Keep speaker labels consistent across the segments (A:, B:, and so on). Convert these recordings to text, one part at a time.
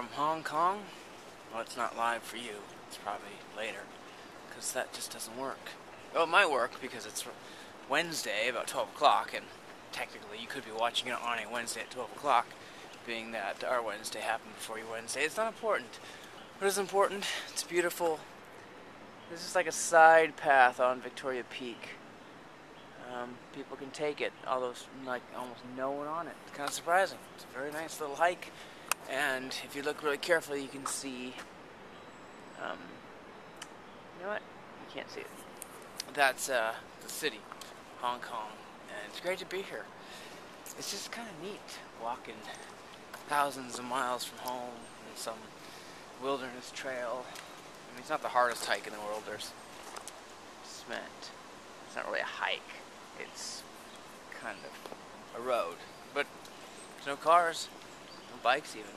A: from Hong Kong. Well, it's not live for you. It's probably later, because that just doesn't work. Well, it might work because it's Wednesday, about 12 o'clock, and technically you could be watching it on a Wednesday at 12 o'clock, being that our Wednesday happened before your Wednesday. It's not important. What is important? It's beautiful. This is like a side path on Victoria Peak. People can take it, although like almost no one on it. It's kind of surprising. It's a very nice little hike, and if you look really carefully, you can see. You know what? You can't see it. That's the city, Hong Kong, and it's great to be here. It's just kind of neat walking thousands of miles from home in some wilderness trail. I mean, it's not the hardest hike in the world. There's cement. It's not really a hike. It's kind of a road, but there's no cars, no bikes even.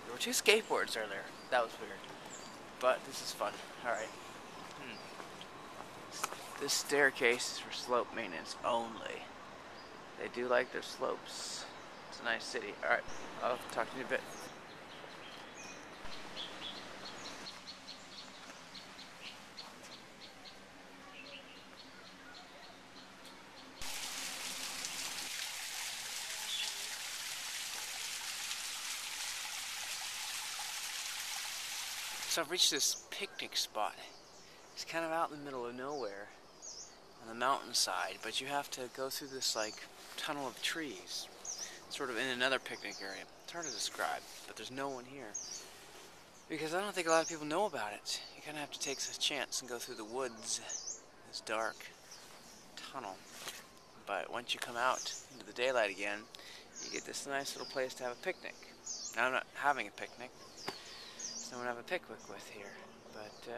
A: There were 2 skateboards earlier. That was weird, but this is fun. All right. This staircase is for slope maintenance only. They do like their slopes. It's a nice city. All right, I'll talk to you in a bit. So I've reached this picnic spot. It's kind of out in the middle of nowhere on the mountainside, but you have to go through this like tunnel of trees, sort of in another picnic area. It's hard to describe, but there's no one here because I don't think a lot of people know about it. You kind of have to take a chance and go through the woods, this dark tunnel. But once you come out into the daylight again, you get this nice little place to have a picnic. Now I'm not having a picnic. There's no one to have a picnic with here, but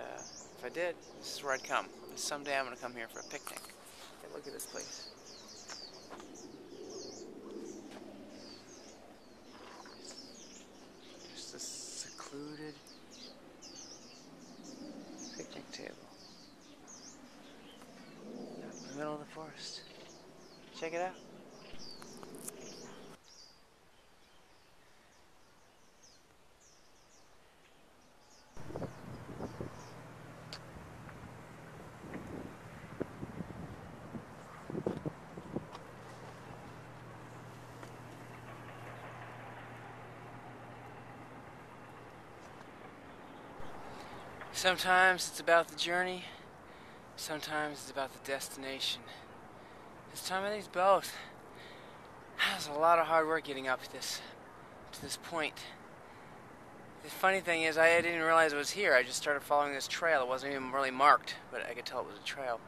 A: if I did, this is where I'd come. Someday I'm going to come here for a picnic. Hey, look at this place. Just this secluded picnic table out in the middle of the forest. Check it out. Sometimes it's about the journey, sometimes it's about the destination. This time I think it's both. There's a lot of hard work getting up to this point. The funny thing is I didn't even realize it was here. I just started following this trail. It wasn't even really marked, but I could tell it was a trail.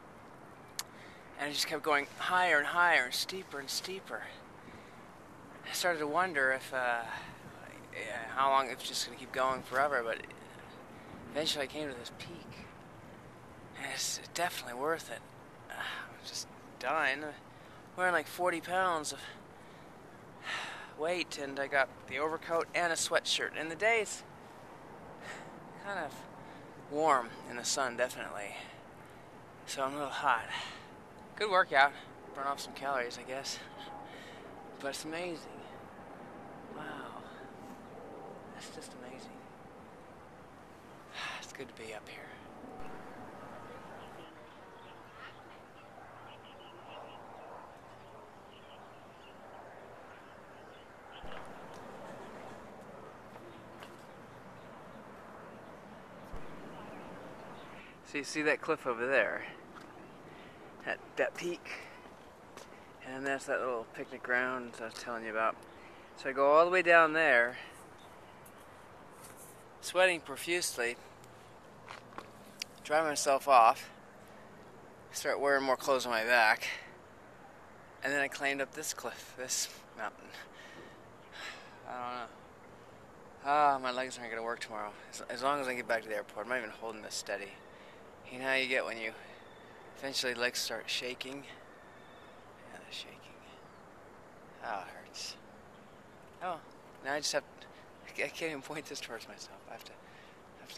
A: And it just kept going higher and higher and steeper and steeper. I started to wonder if how long it's just going to keep going forever, but eventually I came to this peak, and it's definitely worth it. I'm just dying. Wearing like 40 pounds of weight, and I got the overcoat and a sweatshirt. And the day's kind of warm in the sun, definitely. So I'm a little hot. Good workout. Burn off some calories, I guess. But it's amazing. Wow. That's just amazing. It's good to be up here. So you see that cliff over there? That peak? And that's that little picnic ground I was telling you about. So I go all the way down there, sweating profusely, dry myself off, start wearing more clothes on my back, and then I climbed up this cliff, this mountain. I don't know. My legs aren't going to work tomorrow. As long as I get back to the airport, I'm not even holding this steady. You know how you get when you eventually legs start shaking? Yeah, they're shaking. Oh, it hurts. Oh, now I just have to, I can't even point this towards myself. I have to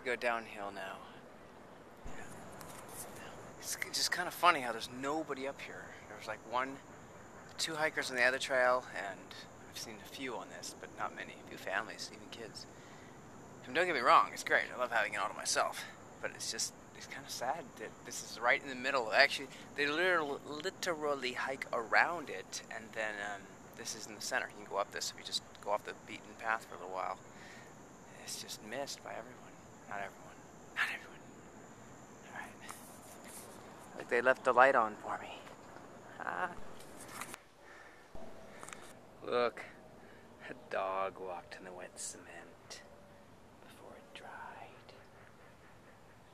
A: go downhill now. Yeah. It's just kind of funny how there's nobody up here. There was like 2 hikers on the other trail, and I've seen a few on this, but not many. A few families, even kids. And don't get me wrong, it's great. I love having it all to myself. But it's kind of sad that this is right in the middle. Actually, they literally hike around it, and then this is in the center. You can go up this if you just go off the beaten path for a little while. It's just missed by everyone. Not everyone. Not everyone. Alright. Like they left the light on for me. Ah. Look. A dog walked in the wet cement before it dried.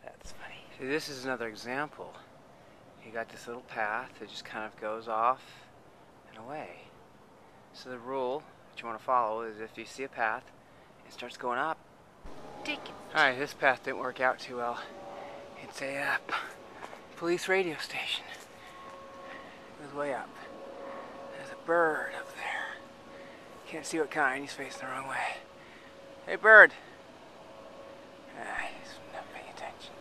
A: That's funny. See, this is another example. You got this little path that just kind of goes off and away. So the rule that you want to follow is if you see a path, it starts going up, take it. Alright, this path didn't work out too well. It's a police radio station. It goes way up. There's a bird up there. Can't see what kind, he's facing the wrong way. Hey, bird! He's not paying attention.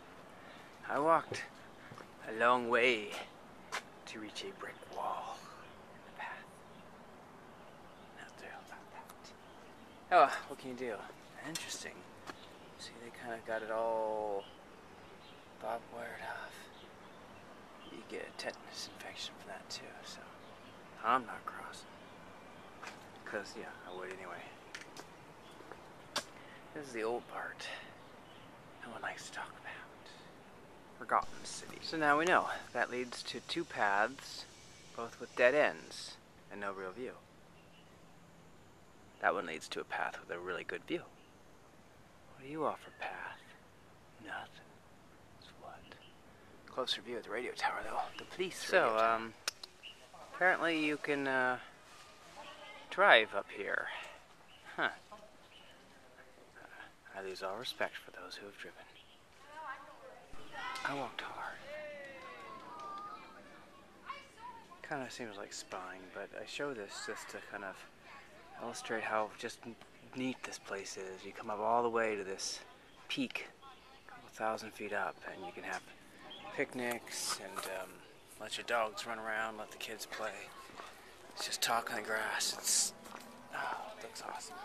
A: I walked a long way to reach a brick wall in the path. Not thrilled about that. Oh, what can you do? Interesting. See, they kind of got it all barbed wired off. You get a tetanus infection from that too, so I'm not crossing. Because, yeah, I would anyway. This is the old part no one likes to talk about. Forgotten City. So now we know. That leads to two paths, both with dead ends and no real view. That one leads to a path with a really good view. What do you offer, path? Nothing. It's what? Closer view of the radio tower, though. The police radio tower. Apparently you can, drive up here. Huh. I lose all respect for those who have driven. I walked hard. Kind of seems like spying, but I show this just to kind of illustrate how just neat this place is. You come up all the way to this peak, a couple thousand feet up, and you can have picnics and let your dogs run around, let the kids play. It's just talk on the grass. It looks awesome.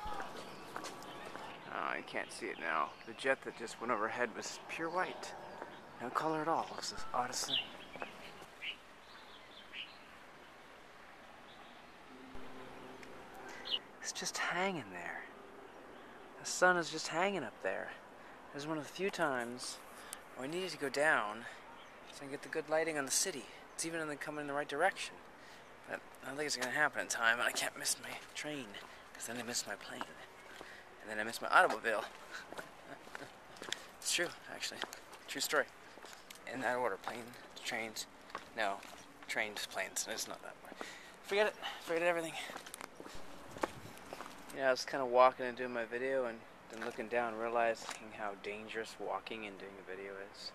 A: Oh, you can't see it now. The jet that just went overhead was pure white. No color at all. It was the oddest thing. It's just hanging there. The sun is just hanging up there. It was one of the few times where I needed to go down so I can get the good lighting on the city. It's even coming in the right direction. But I don't think it's going to happen in time, and I can't miss my train, because then I miss my plane. And then I miss my automobile. It's true, actually. True story. In that order. Plane, trains. No. Trains, planes. It's not that way. Forget it. Forget everything. You know, I was kind of walking and doing my video, and then looking down, realizing how dangerous walking and doing a video is.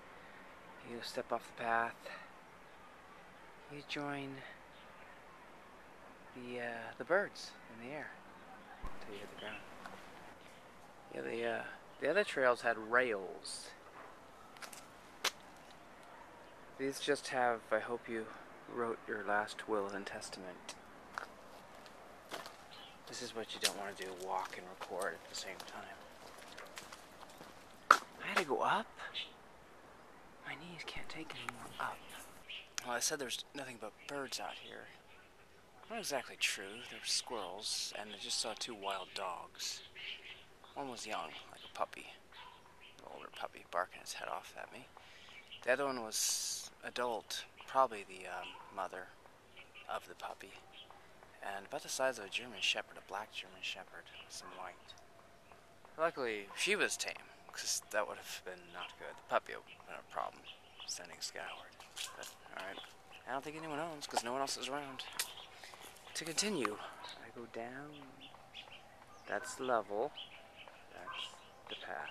A: You step off the path. You join the birds in the air until you hit the ground. Yeah, the other trails had rails. These just have, I hope you wrote your last will and testament. This is what you don't want to do, walk and record at the same time. I had to go up? My knees can't take any more up. Well, I said there's nothing but birds out here. Not exactly true. There were squirrels, and I just saw two wild dogs. One was young, like a puppy. An older puppy, barking its head off at me. The other one was adult, probably the mother of the puppy. And about the size of a German Shepherd, a black German Shepherd with some white. Luckily, she was tame, because that would have been not good. The puppy would have been a problem, sending skyward. But, alright. I don't think anyone owns, because no one else is around. To continue, I go down. That's level. That's the path.